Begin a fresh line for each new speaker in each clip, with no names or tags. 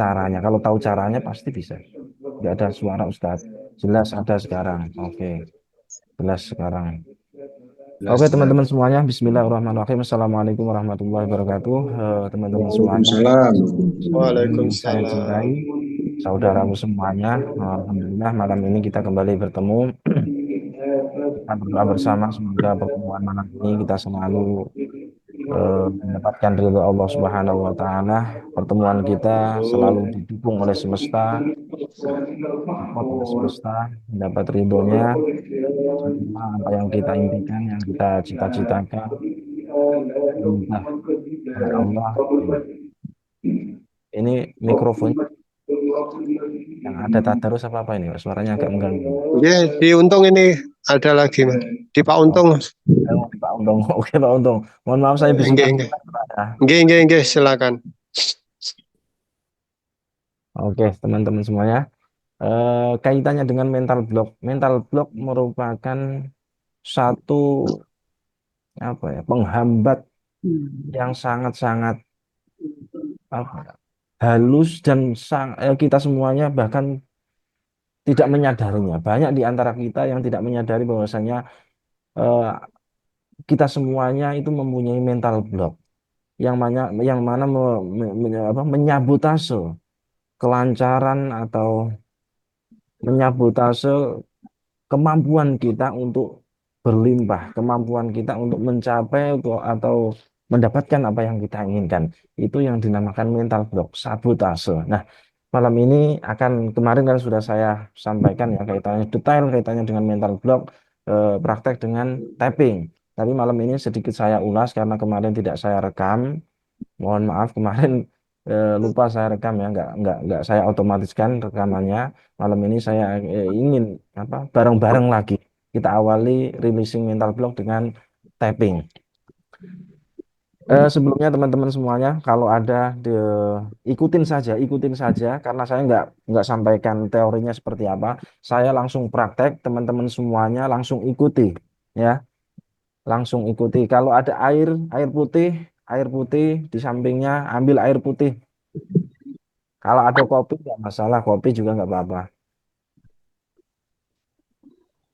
caranya. Kalau tahu caranya pasti bisa. Nggak ada suara Ustadz. Jelas ada sekarang. Oke, jelas sekarang. Oke,
Jelas.
teman-teman semuanya, Bismillahirrahmanirrahim. Assalamualaikum warahmatullahi wabarakatuh. Teman-teman semuanya,
Waalaikumsalam.
yang saya
Waalaikumsalam.
cintai, saudaraku semuanya, Alhamdulillah malam ini kita kembali bertemu. Kita berdoa bersama, semoga pertemuan malam ini kita selalu mendapatkan ridho Allah Subhanahu wa Ta'ala. Pertemuan kita selalu didukung oleh semesta, support oleh semesta, mendapat ridhonya. Semua apa yang kita impikan, yang kita cita-citakan, mudah oleh Allah. Ini mikrofon yang ada tadarus apa ini? Suaranya agak mengganggu.
Ya, di Untung ini ada lagi, Mas. Di Pak
Oh,
Untung, Mas.
Pak Untung. Oke, Pak Untung. Mohon maaf saya
Enggak,
bisikan.
enggak. Enggak, silakan.
Oke, teman-teman semuanya. Kaitannya dengan mental block. Mental block merupakan satu apa ya, penghambat yang sangat-sangat apa ya, halus dan kita semuanya bahkan tidak menyadarinya. Banyak di antara kita yang tidak menyadari bahwasanya eh, kita semuanya itu mempunyai mental block yang mana menyabotase kelancaran atau menyabotase kemampuan kita untuk berlimpah, kemampuan kita untuk mencapai atau mendapatkan apa yang kita inginkan. Itu yang dinamakan mental block, sabotase. Nah, malam ini kemarin kan sudah saya sampaikan ya kaitannya detail kaitannya dengan mental block, praktek dengan tapping. Tapi malam ini sedikit saya ulas karena kemarin tidak saya rekam. Mohon maaf kemarin lupa saya rekam ya, nggak saya otomatiskan rekamannya. Malam ini saya ingin apa bareng-bareng lagi kita awali releasing mental block dengan tapping. Sebelumnya teman-teman semuanya, kalau ada ikutin saja, karena saya nggak sampaikan teorinya seperti apa. Saya langsung praktek, teman-teman semuanya langsung ikuti, ya, langsung ikuti. Kalau ada air putih di sampingnya, ambil air putih. Kalau ada kopi nggak masalah, kopi juga nggak apa-apa.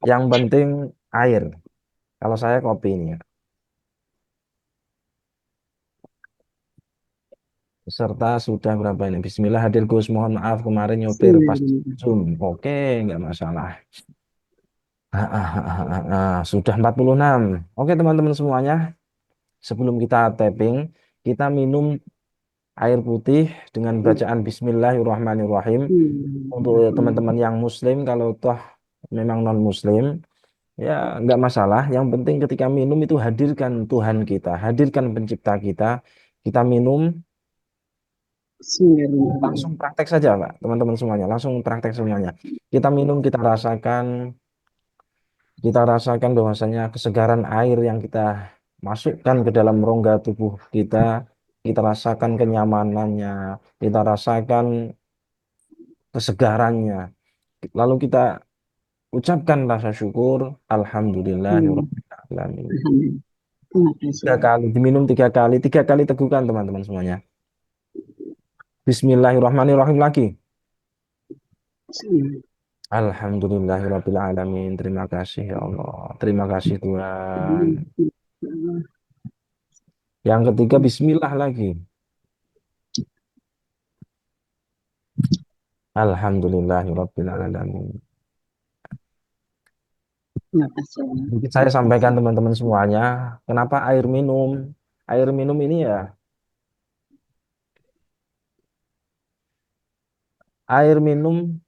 Yang penting air. Kalau saya kopi ini ya. Serta sudah berapa ini? Bismillah hadir Gus, mohon maaf kemarin nyopir pas Zoom. Oke, nggak masalah. Sudah 46. Oke teman-teman semuanya, sebelum kita tapping, kita minum air putih dengan bacaan Bismillahirrahmanirrahim. Untuk teman-teman yang Muslim, kalau toh memang non Muslim, ya, nggak masalah. Yang penting ketika minum itu hadirkan Tuhan kita, hadirkan pencipta kita. Kita minum, langsung praktek saja, Pak. Teman-teman semuanya, langsung praktek semuanya. Kita minum, kita rasakan bahwasanya kesegaran air yang kita masukkan ke dalam rongga tubuh kita, kita rasakan kenyamanannya, kita rasakan kesegarannya. Lalu kita ucapkan rasa syukur, Alhamdulillahirrahmanirrahim. Tiga kali, diminum tiga kali teguhkan teman-teman semuanya. Bismillahirrahmanirrahim lagi. Alhamdulillahirabbil alamin. Terima kasih ya Allah. Terima kasih Tuhan. Yang ketiga Bismillah lagi. Alhamdulillahirabbil alamin. Sedikit saya sampaikan teman-teman semuanya, kenapa air minum? Air minum ini ya, air minum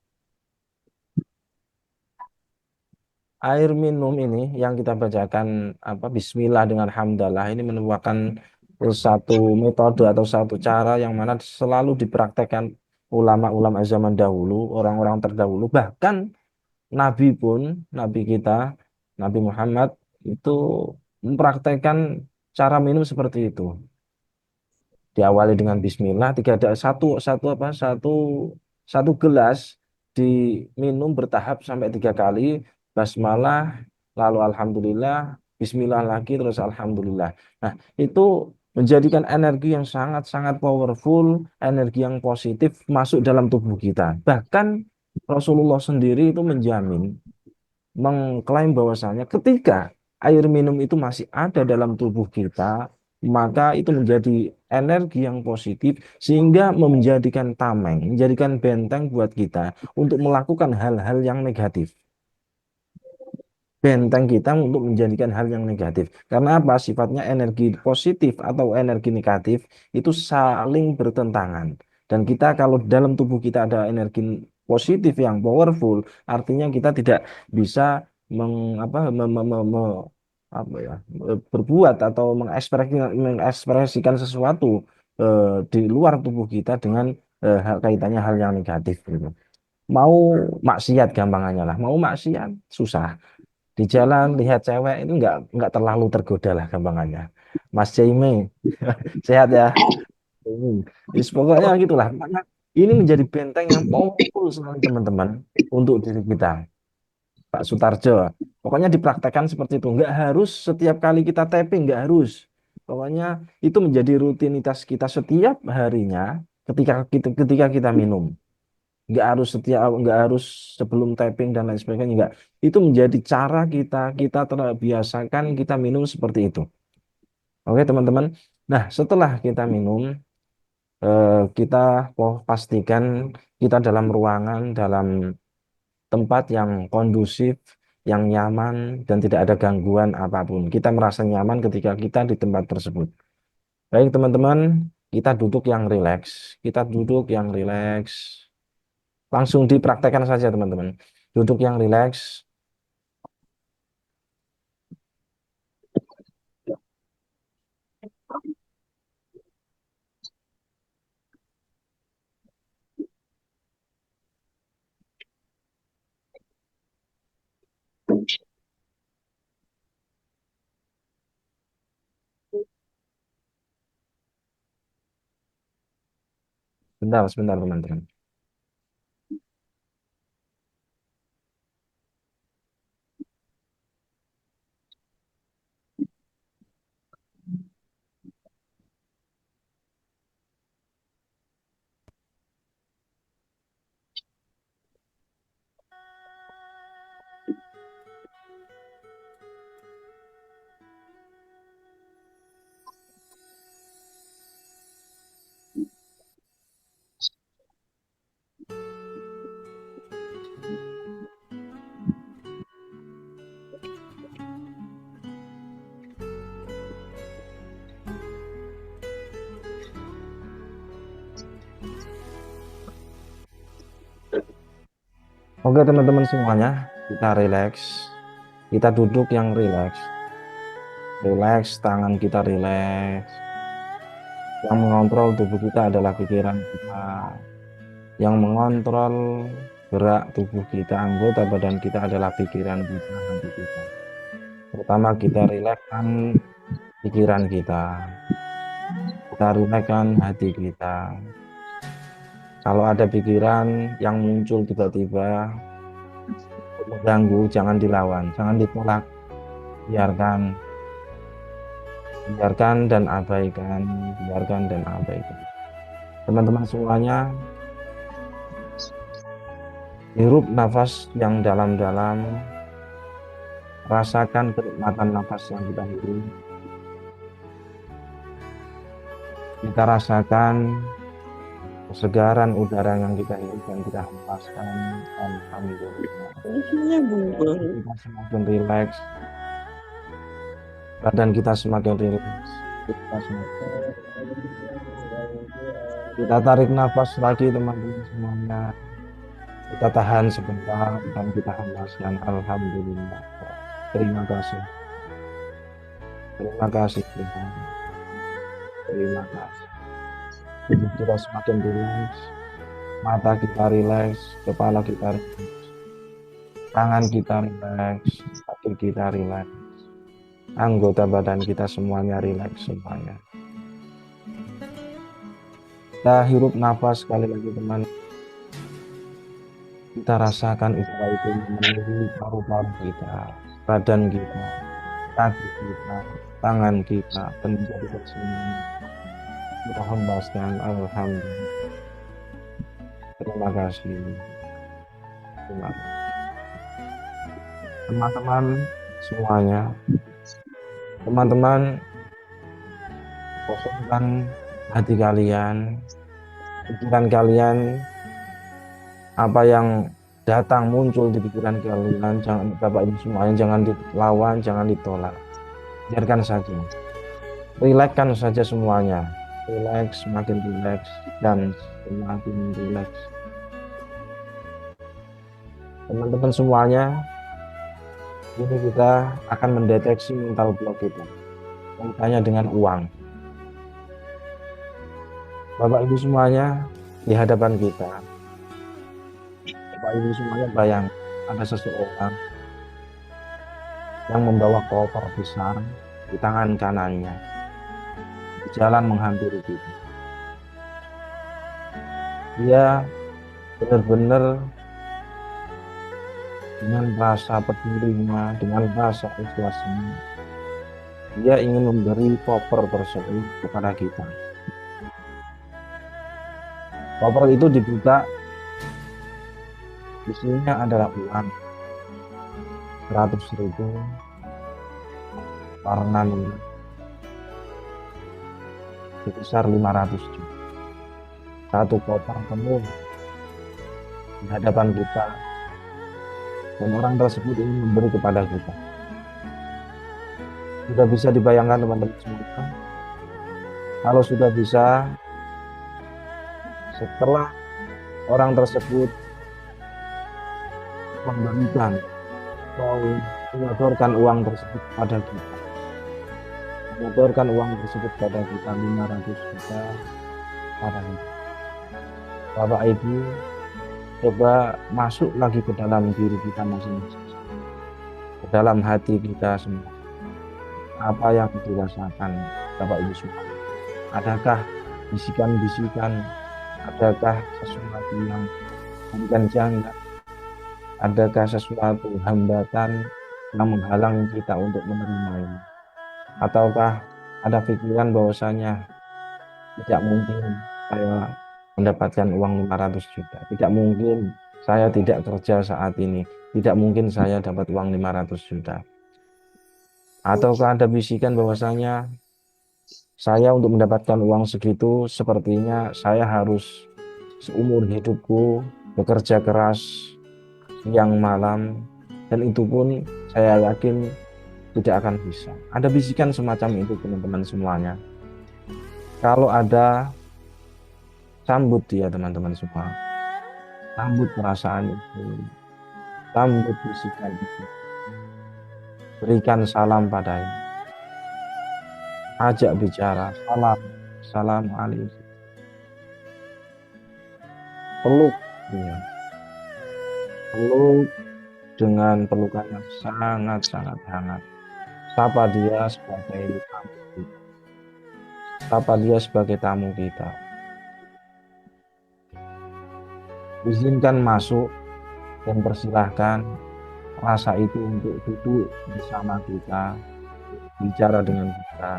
air minum ini yang kita bacakan apa Bismillah dengan hamdalah ini merupakan satu metode atau satu cara yang mana selalu dipraktekkan ulama-ulama zaman dahulu, orang-orang terdahulu, bahkan Nabi pun, Nabi kita, Nabi Muhammad itu mempraktekkan cara minum seperti itu. Diawali dengan Bismillah, tiga ada satu satu apa satu gelas diminum bertahap sampai 3 kali, basmalah, lalu alhamdulillah, Bismillah lagi, terus alhamdulillah. Nah, itu menjadikan energi yang sangat-sangat powerful, energi yang positif masuk dalam tubuh kita. Bahkan Rasulullah sendiri itu menjamin, mengklaim bahwasanya ketika air minum itu masih ada dalam tubuh kita, maka itu menjadi energi yang positif sehingga menjadikan tameng, menjadikan benteng buat kita untuk melakukan hal-hal yang negatif. Benteng kita untuk menjadikan hal yang negatif. Karena apa? Sifatnya energi positif atau energi negatif itu saling bertentangan. Dan kita kalau dalam tubuh kita ada energi positif yang powerful, artinya kita tidak bisa meng, apa, apa ya, berbuat atau mengekspresikan sesuatu di luar tubuh kita dengan kaitannya hal yang negatif gitu. Mau maksiat gampangannya lah, mau maksiat susah di jalan lihat cewek itu nggak terlalu tergoda lah gampangannya. Mas Jaime sehat ya. Hmm. Pokoknya gitulah. Makanya ini menjadi benteng yang powerful sekali teman-teman untuk diri kita. Pak Sutarjo. Pokoknya dipraktekkan seperti itu. Nggak harus setiap kali kita tapping, nggak harus. Pokoknya itu menjadi rutinitas kita setiap harinya ketika kita minum. Nggak harus sebelum tapping dan lain sebagainya, nggak. Itu menjadi cara kita terbiasakan kita minum seperti itu. Oke teman-teman. Nah setelah kita minum, kita pastikan kita dalam ruangan, dalam tempat yang kondusif, yang nyaman dan tidak ada gangguan apapun. Kita merasa nyaman ketika kita di tempat tersebut. Baik teman-teman, kita duduk yang rileks, kita duduk yang rileks. Langsung dipraktekkan saja teman-teman. Duduk yang rileks. Bentar, sebentar teman-teman. Oke teman-teman semuanya, kita rileks. Kita duduk yang rileks. Rileks, tangan kita rileks. Yang mengontrol tubuh kita adalah pikiran kita. Yang mengontrol gerak tubuh kita, anggota badan kita adalah pikiran kita, hati kita. Pertama kita rilekskan pikiran kita. Kita rilekskan hati kita. Kalau ada pikiran yang muncul tiba-tiba mengganggu, jangan dilawan, jangan ditolak, biarkan, biarkan dan abaikan, biarkan dan abaikan. Teman-teman semuanya, hirup nafas yang dalam-dalam, rasakan kenikmatan nafas yang kita hirup. Kita rasakan kesegaran udara yang kita hirup dan kita hempaskan. Alhamdulillah. Kita semakin rileks, badan kita semakin rileks. Kita tarik nafas lagi teman-teman semuanya. Kita tahan sebentar dan kita hembuskan. Alhamdulillah. Terima kasih. Terima kasih Tuhan. Terima kasih. Tubuh kita semakin rileks. Mata kita rileks. Kepala kita rileks. Tangan kita rileks. Kaki kita rileks. Anggota badan kita semuanya rileks semuanya. Kita hirup nafas sekali lagi teman. Kita rasakan udara itu memenuhi paru-paru kita, badan kita, kaki kita, tangan kita dan menjadikan semuanya kita hembaskan. Alhamdulillah. Terima kasih. Terima kasih. Teman-teman semuanya, teman-teman kosongkan hati kalian, pikiran kalian, apa yang datang muncul di pikiran kalian, jangan Bapak Ibu semuanya jangan dilawan, jangan ditolak, biarkan saja, rilekskan saja semuanya, rileks, semakin rileks dan semakin rileks. Teman-teman semuanya, ini kita akan mendeteksi mental block kita, kaitannya dengan uang. Bapak Ibu semuanya di hadapan kita, Bapak Ibu semuanya bayang ada seseorang yang membawa koper besar di tangan kanannya, di jalan menghampiri kita. Dia benar-benar dengan rasa pedulinya, dengan rasa ikhlasnya, dia ingin memberi koper tersebut kepada kita. Koper itu dibuka, isinya adalah uang 100.000 warna merah sebesar 500 juta. Satu koper penuh di hadapan kita, dan orang tersebut ingin memberi kepada kita. Sudah bisa dibayangkan teman-teman semua? Kalau sudah bisa, setelah orang tersebut memberikan atau menyodorkan uang tersebut pada kita, menyodorkan uang tersebut pada kita 500 juta pada kita. Bapak Ibu, coba masuk lagi ke dalam diri kita masing-masing, ke dalam hati kita semua. Apa yang dirasakan Bapak Ibu semua? Adakah bisikan-bisikan? Adakah sesuatu yang bukan janggal? Adakah sesuatu hambatan yang menghalangi kita untuk menerimanya? Ataukah ada pikiran bahwasanya tidak mungkin saya mendapatkan uang 500 juta, tidak mungkin saya tidak kerja saat ini, tidak mungkin saya dapat uang 500 juta. Ataukah ada bisikan bahwasanya saya untuk mendapatkan uang segitu sepertinya saya harus seumur hidupku bekerja keras siang malam, dan itu pun saya yakin tidak akan bisa. Ada bisikan semacam itu teman-teman semuanya. Kalau ada, sambut dia teman-teman semua. Sambut perasaan itu, sambut bisikan itu. Berikan salam padanya. Ajak bicara, salam alaikum. Peluk dia. Peluk dengan pelukan yang sangat-sangat hangat. Sapa dia sebagai tamu kita. Sapa dia sebagai tamu kita. Izinkan masuk dan persilahkan rasa itu untuk duduk bersama kita, bicara dengan kita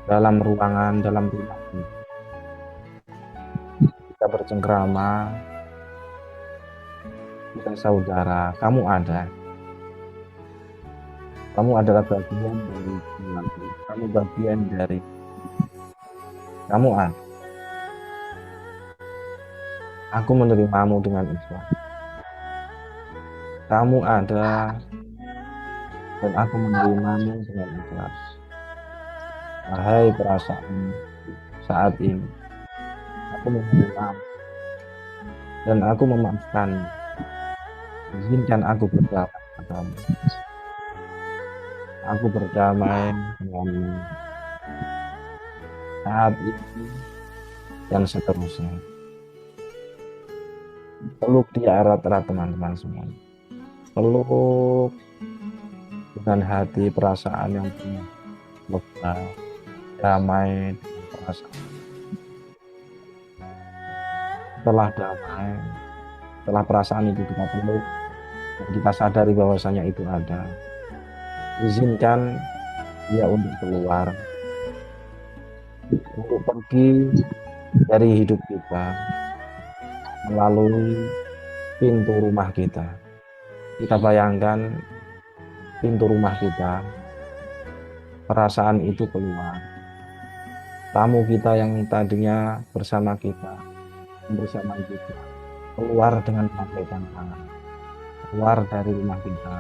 dalam ruangan, dalam rumah kita. Kita bercengkrama, kita saudara, kamu ada. Kamu adalah bagian dari keluarga. Kamu bagian dari. Kamu ada. Aku menerimamu dengan ikhlas. Kamu ada dan aku menerimamu dengan ikhlas. Wahai perasaan saat ini, aku menerimamu dan aku memaafkan. Izinkan aku berdamai padamu. Aku berdamai denganmu saat ini dan seterusnya. Peluk dia erat-erat teman-teman semua. Peluk dengan hati perasaan yang penuh lega, damai dengan perasaan. Setelah damai, setelah perasaan itu kita peluk, dan kita sadari bahwasanya itu ada. izinkan dia untuk keluar, untuk pergi dari hidup kita melalui pintu rumah kita. Kita bayangkan pintu rumah kita, perasaan itu keluar. Tamu kita yang tadinya bersama kita, bersama kita, keluar dengan melambaikan tangan, keluar dari rumah kita,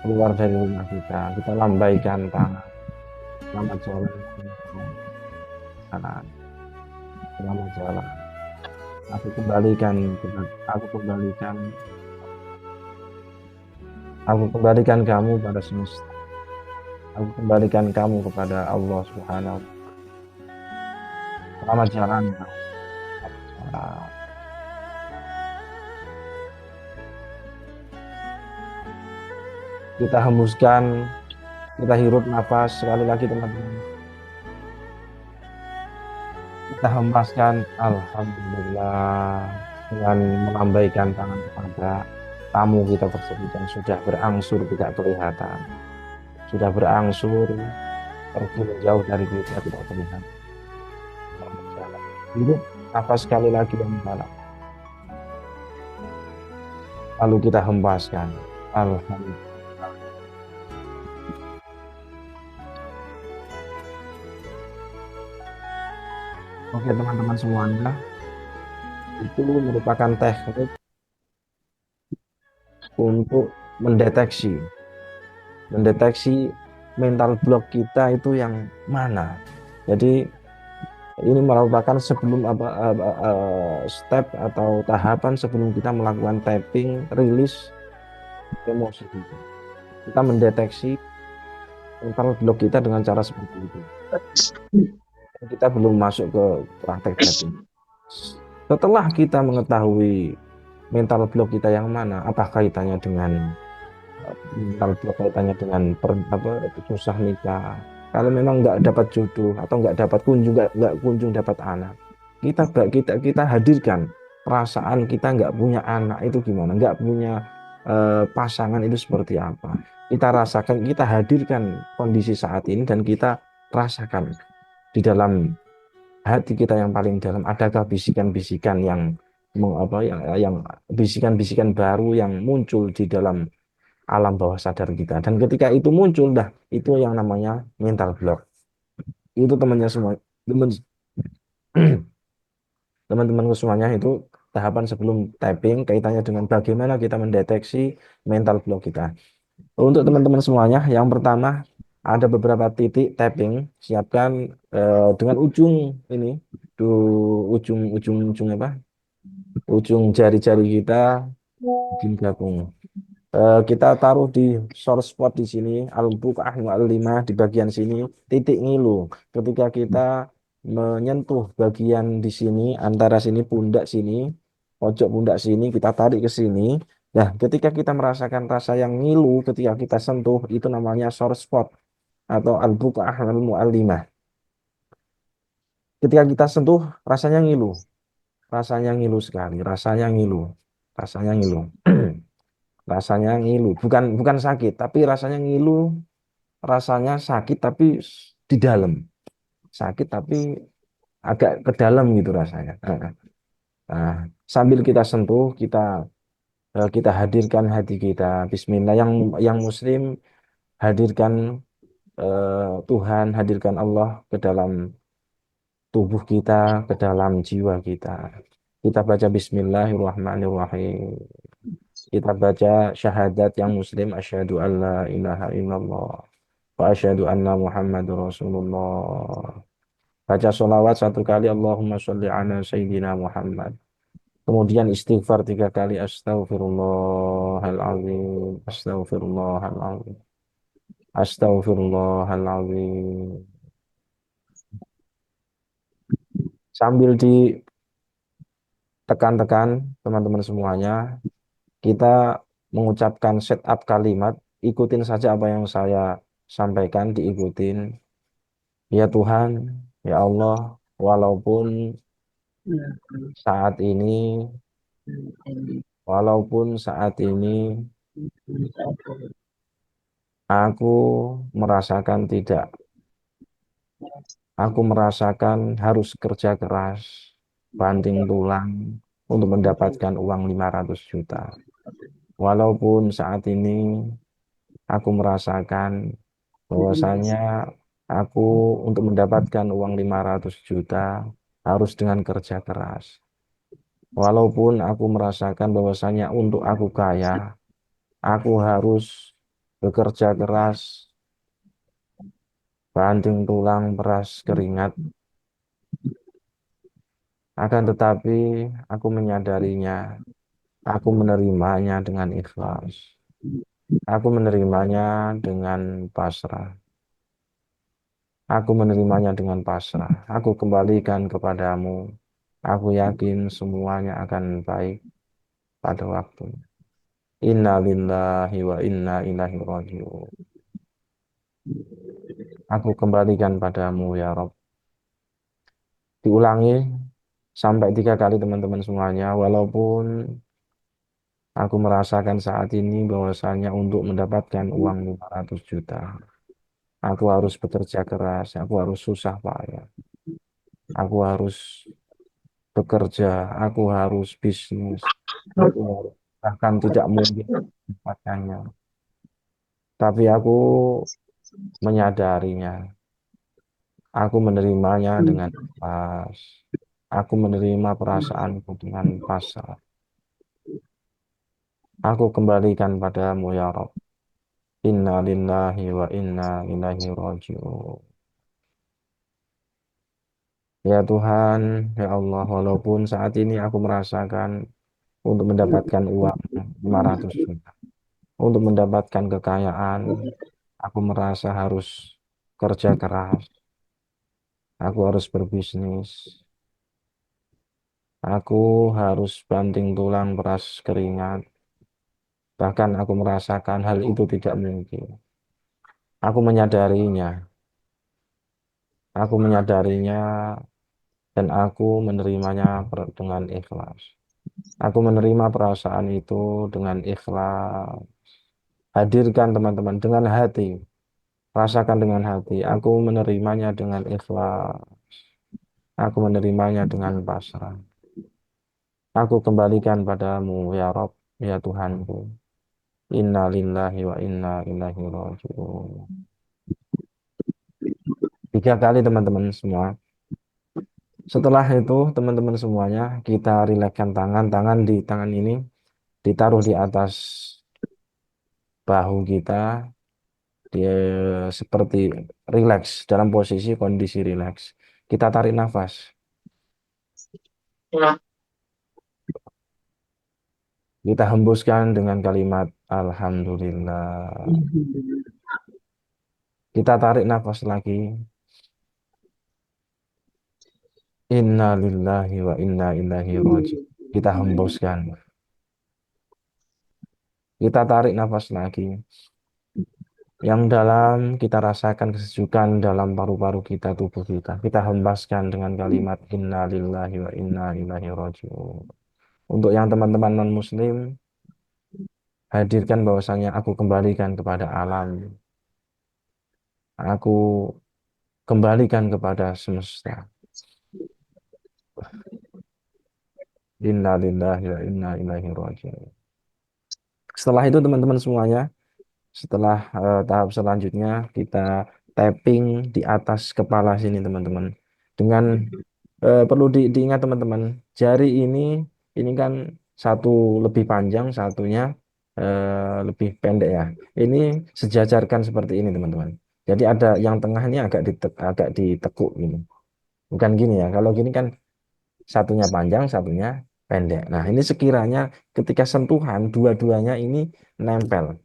keluar dari rumah kita lambaikan tangan, selamat jalan, kanan, selamat jalan. Aku kembalikan, aku kembalikan kamu pada semesta. Aku kembalikan kamu kepada Allah Subhanahu. Selamat jalan. Nah, kita hembuskan, kita hirup nafas sekali lagi teman-teman. Kita hembaskan, Alhamdulillah, dengan melambaikan tangan kepada tamu kita tersebut yang sudah berangsur tidak kelihatan, sudah berangsur pergi menjauh dari kita tidak terlihat. Selamat jalan. Hirup nafas sekali lagi yang dalam. Lalu kita hembaskan. Alhamdulillah. Oke teman-teman semuanya, itu merupakan teknik untuk mendeteksi, mendeteksi mental block kita itu yang mana. Jadi ini merupakan sebelum step atau tahapan sebelum kita melakukan tapping, rilis emosi kita. Kita mendeteksi mental block kita dengan cara seperti itu. Kita belum masuk ke praktek tapping. Setelah kita mengetahui mental block kita yang mana, apa kaitannya dengan mental block kaitannya dengan susah nikah. Kalau memang nggak dapat jodoh atau nggak kunjung dapat anak, kita hadirkan perasaan kita nggak punya anak itu gimana, nggak punya pasangan itu seperti apa. Kita rasakan, kita hadirkan kondisi saat ini dan kita rasakan di dalam hati kita yang paling dalam adakah bisikan-bisikan yang bisikan-bisikan baru yang muncul di dalam alam bawah sadar kita. Dan ketika itu muncul, dah itu yang namanya mental block. Itu temannya semua, teman teman-temanku semuanya itu tahapan sebelum typing kaitannya dengan bagaimana kita mendeteksi mental block kita. Untuk teman-teman semuanya, yang pertama ada beberapa titik tapping. Siapkan dengan ujung ini, du, ujung ujung ujung apa? Ujung jari-jari kita bikin gabung. Kita taruh di source spot di sini, al-buq'ah al-lima di bagian sini, titik ngilu. Ketika kita menyentuh bagian di sini, antara sini pundak sini, pojok pundak sini, kita tarik ke sini. Nah, ketika kita merasakan rasa yang ngilu, ketika kita sentuh, itu namanya source spot atau al-buq'ah al-mu'allimah. Ketika kita sentuh, rasanya ngilu sekali, rasanya ngilu. Rasanya ngilu, bukan bukan sakit, tapi rasanya ngilu, rasanya sakit tapi di dalam, sakit tapi agak ke dalam gitu rasanya. Nah, sambil kita sentuh, kita hadirkan hati kita, Bismillah. Yang Muslim hadirkan Tuhan, hadirkan Allah ke dalam tubuh kita, ke dalam jiwa kita. Kita baca Bismillahirrahmanirrahim. Kita baca syahadat yang Muslim, asyhadu an la ilaha illallah wa asyhadu anna Muhammadur Rasulullah. Baca sholawat satu kali, Allahumma sholli ala Sayyidina Muhammad. Kemudian istighfar tiga kali, Astaghfirullahaladzim, Astaghfirullahaladzim, Astaghfirullahaladzim. Sambil ditekan-tekan, teman-teman semuanya, kita mengucapkan setup kalimat, ikutin saja apa yang saya sampaikan, diikutin. Ya Tuhan, ya Allah, walaupun saat ini, walaupun saat ini Aku merasakan tidak, aku merasakan harus kerja keras, banting tulang untuk mendapatkan uang 500 juta. Walaupun saat ini aku merasakan bahwasanya aku untuk mendapatkan uang 500 juta harus dengan kerja keras. Walaupun aku merasakan bahwasanya untuk aku kaya, aku harus bekerja keras, banting tulang, peras keringat. Akan tetapi aku menyadarinya, aku menerimanya dengan ikhlas. Aku menerimanya dengan pasrah. Aku menerimanya dengan pasrah. Aku kembalikan kepadamu. Aku yakin semuanya akan baik pada waktunya. Inna lillahi wa inna ilaihi raji'un. Aku kembalikan padamu ya Rob. Diulangi sampai 3 kali teman-teman semuanya. Walaupun aku merasakan saat ini bahwasanya untuk mendapatkan uang 500 juta. Aku harus bekerja keras. Aku harus susah payah. Aku harus bekerja. Aku harus bisnis. Aku harus bahkan tidak mungkin mendapatkannya. Tapi aku menyadarinya. Aku menerimanya dengan pas. Aku menerima perasaanku dengan pasrah. Aku kembalikan padamu ya Rob. Inna lillahi wa inna ilaihi raji'un. Ya Tuhan, ya Allah, walaupun saat ini aku merasakan untuk mendapatkan uang 500 juta, untuk mendapatkan kekayaan, aku merasa harus kerja keras, aku harus berbisnis, aku harus banting tulang peras keringat, bahkan aku merasakan hal itu tidak mungkin. Aku menyadarinya, aku menyadarinya dan aku menerimanya dengan ikhlas. Aku menerima perasaan itu dengan ikhlas. Hadirkan teman-teman dengan hati. Rasakan dengan hati. Aku menerimanya dengan ikhlas. Aku menerimanya dengan pasrah. Aku kembalikan padamu ya Rob, ya Tuhanku. Inna lillahi wa inna ilaihi raji'un. 3 kali teman-teman semua. Setelah itu teman-teman semuanya kita rilekskan tangan. Tangan di tangan ini ditaruh di atas bahu kita. Dia seperti rileks dalam posisi kondisi rileks. Kita tarik nafas. Kita hembuskan dengan kalimat Alhamdulillah. Kita tarik nafas lagi. Inna lillahi wa inna ilaihi raji'un. Kita hembuskan. Kita tarik nafas lagi. Yang dalam kita rasakan kesejukan dalam paru-paru kita, tubuh kita. Kita hembaskan dengan kalimat Inna lillahi wa inna ilaihi raji'un. Untuk yang teman-teman non-muslim, hadirkan bahwasanya aku kembalikan kepada alam. Aku kembalikan kepada semesta. Inna lillahi wa inna ilaihi raji'un. Setelah itu teman-teman semuanya, setelah tahap selanjutnya kita tapping di atas kepala sini teman-teman. Dengan perlu diingat teman-teman, jari ini kan satu lebih panjang, satunya lebih pendek ya. Ini sejajarkan seperti ini teman-teman. Jadi ada yang tengah ini agak ditekuk ini. Bukan gini ya. Kalau gini kan satunya panjang, satunya pendek. Nah, ini sekiranya ketika sentuhan dua-duanya ini nempel,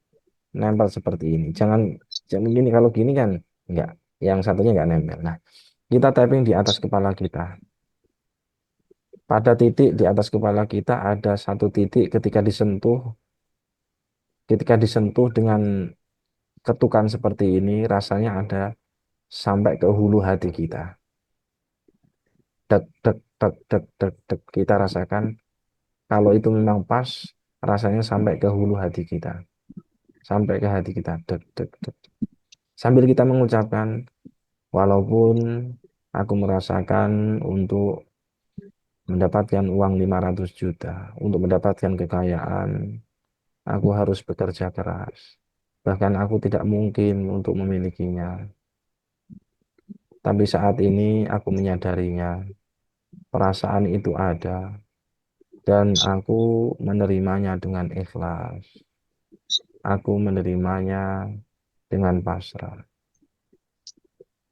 nempel seperti ini. Jangan gini kalau gini kan enggak, yang satunya enggak nempel. Nah, kita tapping di atas kepala kita. Pada titik di atas kepala kita ada satu titik ketika disentuh dengan ketukan seperti ini, rasanya ada sampai ke hulu hati kita. Dek, dek, dek, dek, dek, dek. Kita rasakan kalau itu memang pas, rasanya sampai ke hulu hati kita. sampai ke hati kita. Dek, dek, dek. Sambil kita mengucapkan, walaupun aku merasakan untuk mendapatkan uang 500 juta, untuk mendapatkan kekayaan, aku harus bekerja keras. Bahkan aku tidak mungkin untuk memilikinya. Tapi saat ini aku menyadarinya, perasaan itu ada, dan aku menerimanya dengan ikhlas. Aku menerimanya dengan pasrah.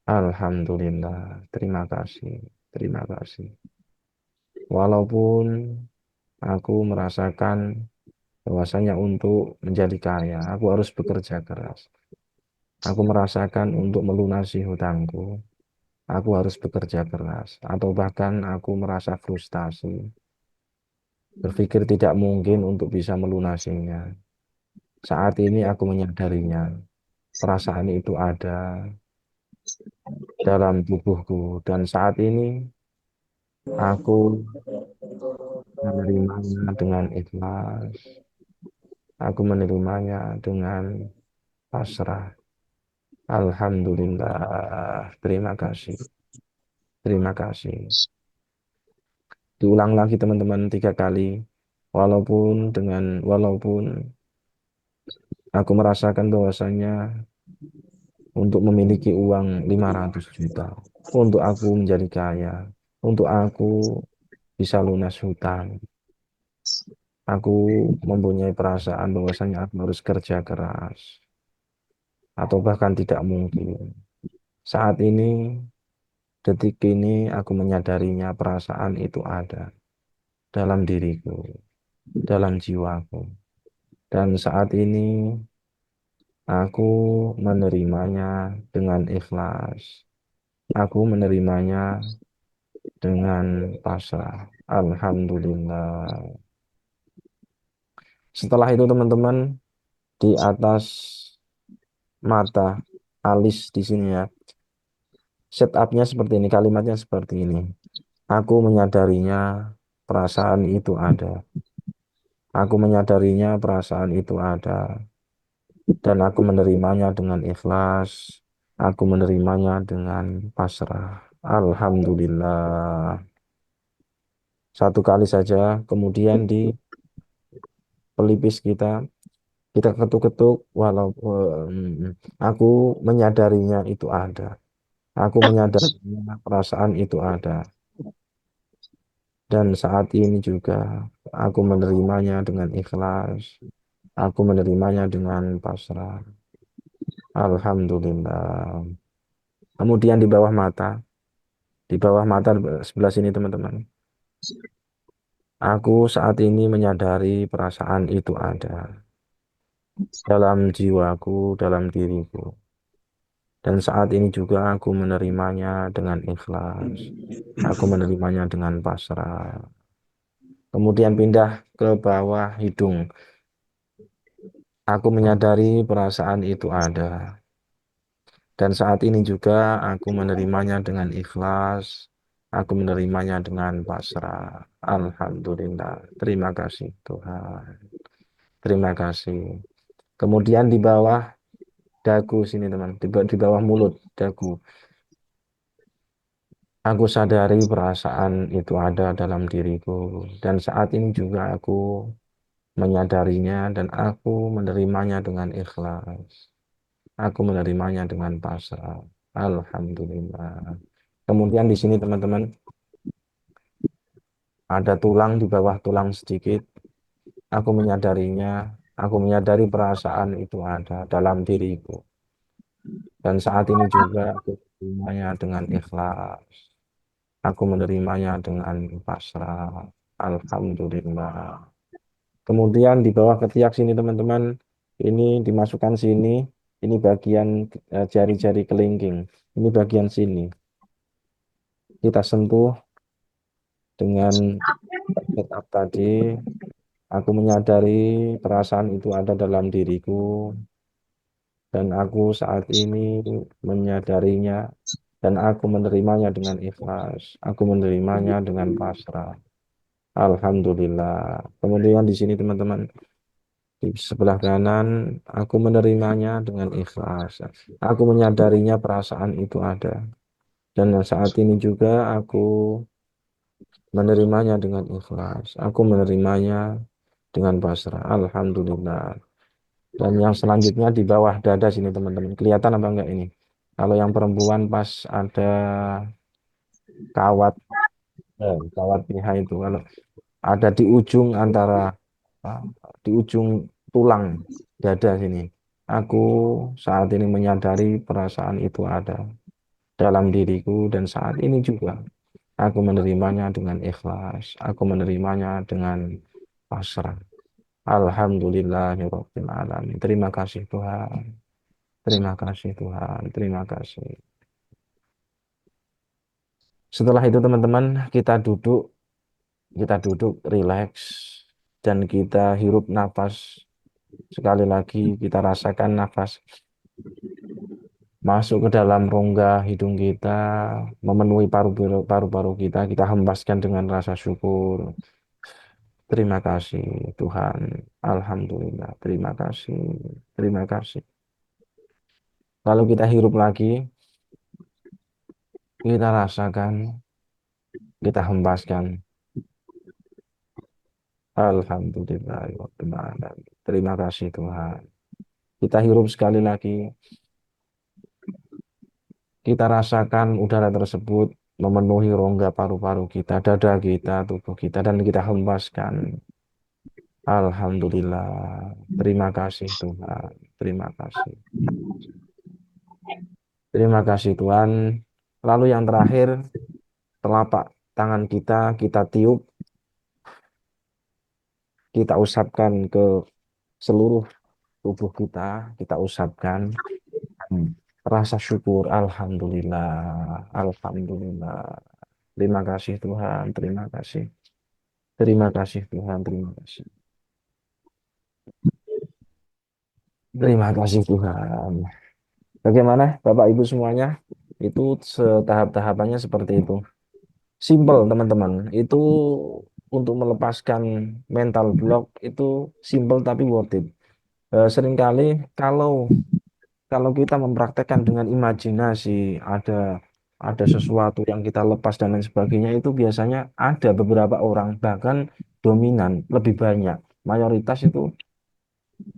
Alhamdulillah, terima kasih, terima kasih. Walaupun aku merasakan bahwasanya untuk menjadi kaya, aku harus bekerja keras. Aku merasakan untuk melunasi hutangku, aku harus bekerja keras. Atau bahkan aku merasa frustasi, berpikir tidak mungkin untuk bisa melunasinya. Saat ini aku menyadarinya, perasaan itu ada dalam tubuhku. Dan saat ini aku menerimanya dengan ikhlas. Aku menerimanya dengan pasrah. Alhamdulillah. Terima kasih. Terima kasih. Diulang lagi teman-teman 3 kali. Walaupun aku merasakan bahwasanya untuk memiliki uang 500 juta, untuk aku menjadi kaya, untuk aku bisa lunas hutang, aku mempunyai perasaan bahwasanya aku harus kerja keras, atau bahkan tidak mungkin. Saat ini, detik ini, aku menyadarinya perasaan itu ada dalam diriku, dalam jiwaku. Dan saat ini, aku menerimanya dengan ikhlas. Aku menerimanya dengan pasrah. Alhamdulillah. Setelah itu teman-teman, di atas mata, alis di sini ya, setupnya seperti ini, kalimatnya seperti ini. Aku menyadarinya, perasaan itu ada. Aku menyadarinya, perasaan itu ada. Dan aku menerimanya dengan ikhlas. Aku menerimanya dengan pasrah. Alhamdulillah. Satu kali saja, kemudian di pelipis kita, kita ketuk-ketuk, walaupun aku menyadarinya itu ada. Aku menyadarinya perasaan itu ada. Dan saat ini juga aku menerimanya dengan ikhlas. Aku menerimanya dengan pasrah. Alhamdulillah. Kemudian di bawah mata sebelah sini teman-teman. Aku saat ini menyadari perasaan itu ada dalam jiwaku, dalam diriku. Dan saat ini juga aku menerimanya dengan ikhlas. Aku menerimanya dengan pasrah. Kemudian pindah ke bawah hidung. Aku menyadari perasaan itu ada. Dan saat ini juga aku menerimanya dengan ikhlas. Aku menerimanya dengan pasrah. Alhamdulillah. Terima kasih Tuhan. Terima kasih. Kemudian di bawah dagu sini teman. Di bawah mulut dagu. Aku sadari perasaan itu ada dalam diriku. Dan saat ini juga aku menyadarinya dan aku menerimanya dengan ikhlas. Aku menerimanya dengan pasrah. Alhamdulillah. Kemudian di sini teman-teman ada tulang di bawah tulang sedikit. Aku menyadarinya. Aku menyadari perasaan itu ada dalam diriku. Dan saat ini juga aku menerimanya dengan ikhlas. Aku menerimanya dengan pasrah. Alhamdulillah. Kemudian di bawah ketiak sini teman-teman, ini dimasukkan sini. Ini bagian jari-jari kelingking. Ini bagian sini. Kita sentuh dengan setup tadi. Aku menyadari perasaan itu ada dalam diriku. Dan aku saat ini menyadarinya. Dan aku menerimanya dengan ikhlas. Aku menerimanya dengan pasrah. Alhamdulillah. Kemudian di sini teman-teman, Di sebelah kanan, aku menerimanya dengan ikhlas. Aku menyadarinya perasaan itu ada. Dan saat ini juga aku menerimanya dengan ikhlas. Aku menerimanya dengan pasrah. Alhamdulillah. Dan yang selanjutnya di bawah dada sini teman-teman. Kelihatan apa enggak ini? Kalau yang perempuan pas ada kawat, kawat BH itu. Kalau ada di ujung antara ah, di ujung tulang dada sini. Aku saat ini menyadari perasaan itu ada dalam diriku dan saat ini juga aku menerimanya dengan ikhlas. Aku menerimanya dengan pasrah. Alhamdulillahirabbil alamin. Terima kasih Tuhan. Terima kasih Tuhan. Terima kasih. Setelah itu teman-teman kita duduk rileks dan kita hirup nafas. Sekali lagi kita rasakan nafas masuk ke dalam rongga hidung kita, memenuhi paru-paru kita, kita hembaskan dengan rasa syukur. Terima kasih Tuhan. Alhamdulillah. Terima kasih. Terima kasih. Lalu kita hirup lagi, kita rasakan, kita hembaskan. Alhamdulillah. Terima kasih Tuhan. Kita hirup sekali lagi, kita rasakan udara tersebut memenuhi rongga paru-paru kita, dada kita, tubuh kita, dan kita hembaskan. Alhamdulillah. Terima kasih Tuhan. Terima kasih. Terima kasih Tuhan. Lalu yang terakhir, telapak tangan kita tiup, kita usapkan ke seluruh tubuh kita usapkan. Hmm. Rasa syukur, Alhamdulillah, Alhamdulillah. Terima kasih Tuhan, terima kasih. Terima kasih Tuhan, terima kasih. Terima kasih Tuhan. Bagaimana Bapak Ibu semuanya? Itu tahap-tahapannya seperti itu. Simple teman-teman. Itu untuk melepaskan mental block itu simple tapi worth it. Seringkali kalau kalau kita mempraktekkan dengan imajinasi, ada sesuatu yang kita lepas dan lain sebagainya, itu biasanya ada beberapa orang bahkan dominan lebih banyak. Mayoritas itu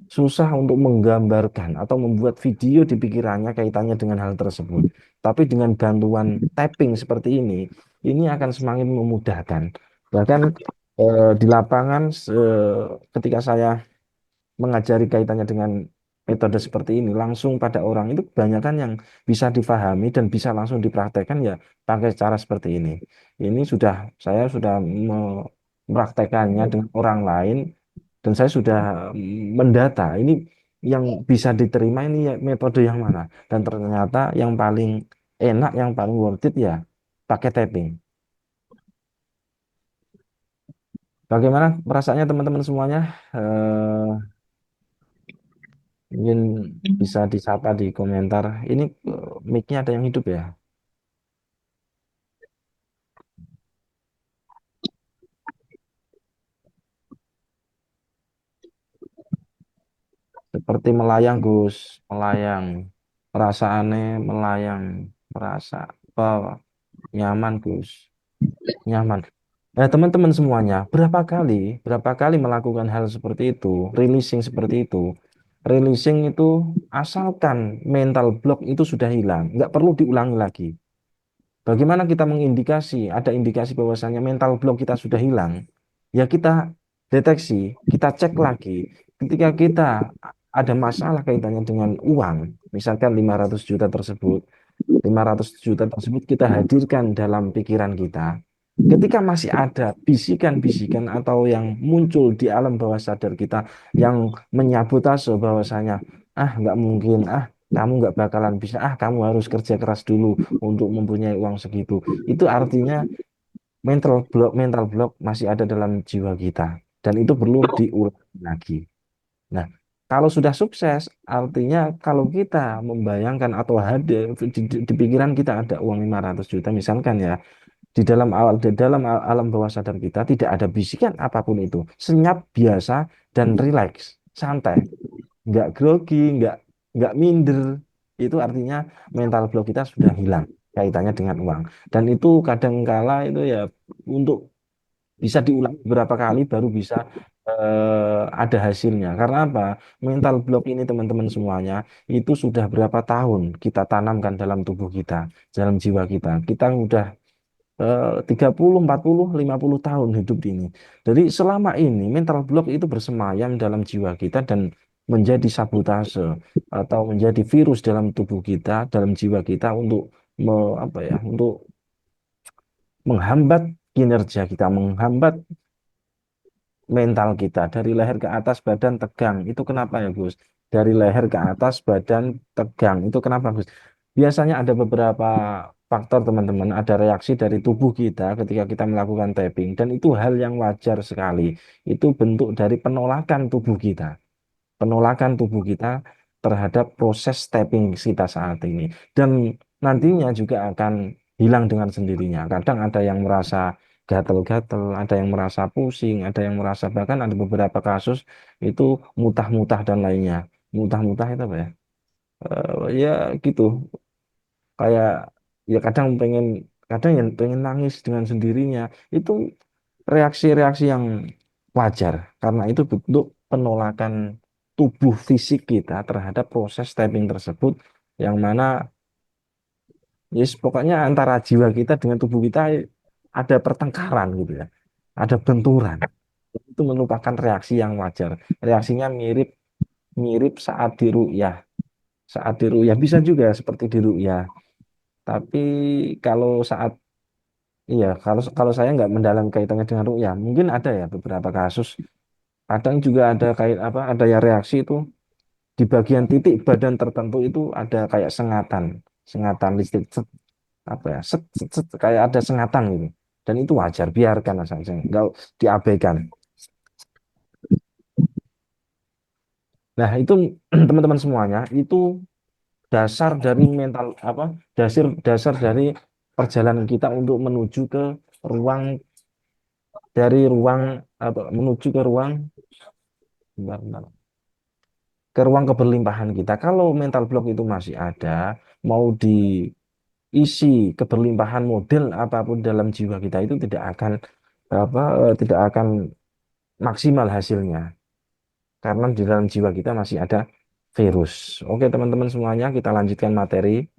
susah untuk menggambarkan atau membuat video di pikirannya kaitannya dengan hal tersebut. Tapi dengan bantuan tapping seperti ini akan semakin memudahkan. Bahkan di lapangan ketika saya mengajari kaitannya dengan metode seperti ini langsung pada orang itu kebanyakan yang bisa difahami dan bisa langsung dipraktekkan ya pakai cara seperti ini. Ini saya sudah mempraktekannya dengan orang lain dan saya sudah mendata ini yang bisa diterima ini ya metode yang mana dan ternyata yang paling enak yang paling worth it ya pakai tapping. Bagaimana perasaannya teman-teman semuanya? Mungkin bisa disapa di komentar. Ini mic-nya ada yang hidup ya? Seperti melayang, Gus. Melayang. Perasaannya melayang. Merasa apa? Nyaman, Gus. Nyaman. Teman-teman semuanya, berapa kali melakukan hal seperti itu, releasing seperti itu, releasing itu asalkan mental block itu sudah hilang, nggak perlu diulangi lagi. Bagaimana kita mengindikasi, ada indikasi bahwasannya mental block kita sudah hilang, ya kita deteksi, kita cek lagi. Ketika kita ada masalah kaitannya dengan uang, misalkan 500 juta tersebut, 500 juta tersebut kita hadirkan dalam pikiran kita. Ketika masih ada bisikan-bisikan atau yang muncul di alam bawah sadar kita yang menyabotase bahwasanya, nggak mungkin, kamu nggak bakalan bisa, kamu harus kerja keras dulu untuk mempunyai uang segitu. Itu artinya mental block masih ada dalam jiwa kita dan itu perlu diulang lagi. Nah, kalau sudah sukses, artinya kalau kita membayangkan atau ada di pikiran kita ada uang 500 juta misalkan ya, di dalam alam bawah sadar kita tidak ada bisikan apapun itu, senyap biasa dan rileks. santai, nggak grogi, nggak minder. Itu artinya mental block kita sudah hilang kaitannya dengan uang. Dan itu kadang kala itu ya untuk bisa diulang beberapa kali baru bisa ada hasilnya. Karena apa? Mental block ini teman-teman semuanya itu sudah berapa tahun kita tanamkan dalam tubuh kita, dalam jiwa kita. Kita udah 30, 40, 50 tahun hidup ini. Jadi selama ini mental block itu bersemayam dalam jiwa kita dan menjadi sabotase atau menjadi virus dalam tubuh kita, dalam jiwa kita untuk apa ya, untuk menghambat kinerja kita, menghambat mental kita dari leher ke atas badan tegang. Itu kenapa ya, Gus? Dari leher ke atas badan tegang. Itu kenapa, Gus? Biasanya ada beberapa faktor, teman-teman. Ada reaksi dari tubuh kita ketika kita melakukan tapping dan itu hal yang wajar sekali. Itu bentuk dari penolakan tubuh kita, penolakan tubuh kita terhadap proses tapping kita saat ini. Dan nantinya juga akan hilang dengan sendirinya. Kadang ada yang merasa gatel-gatel, ada yang merasa pusing, ada yang merasa bahkan ada beberapa kasus itu mutah-mutah dan lainnya. Mutah-mutah itu apa ya? Ya gitu. Kayak ya kadang yang pengen nangis dengan sendirinya. Itu reaksi-reaksi yang wajar karena itu bentuk penolakan tubuh fisik kita terhadap proses typing tersebut yang mana yes, pokoknya antara jiwa kita dengan tubuh kita ada pertengkaran gitu ya, ada benturan. Itu merupakan reaksi yang wajar. Reaksinya mirip mirip saat diru'yah. Saat diru'yah bisa juga seperti diru'yah. Tapi kalau saat iya, kalau kalau saya nggak mendalam kaitannya dengan ru'yah, mungkin ada ya beberapa kasus. Kadang juga ada kayak apa, ada ya reaksi itu di bagian titik badan tertentu itu ada kayak sengatan, sengatan listrik, apa ya, kayak ada sengatan gitu. Dan itu wajar, biarkan saja, nggak diabaikan. Nah, itu teman-teman semuanya, itu dasar dari mental apa, dasar dasar dari perjalanan kita untuk menuju ke ruang dari ruang apa menuju ke ruang bentar, bentar. Ke ruang keberlimpahan kita. Kalau mental block itu masih ada, mau diisi keberlimpahan model apapun dalam jiwa kita itu tidak akan maksimal hasilnya karena di dalam jiwa kita masih ada virus. Oke, teman-teman semuanya, kita lanjutkan materi.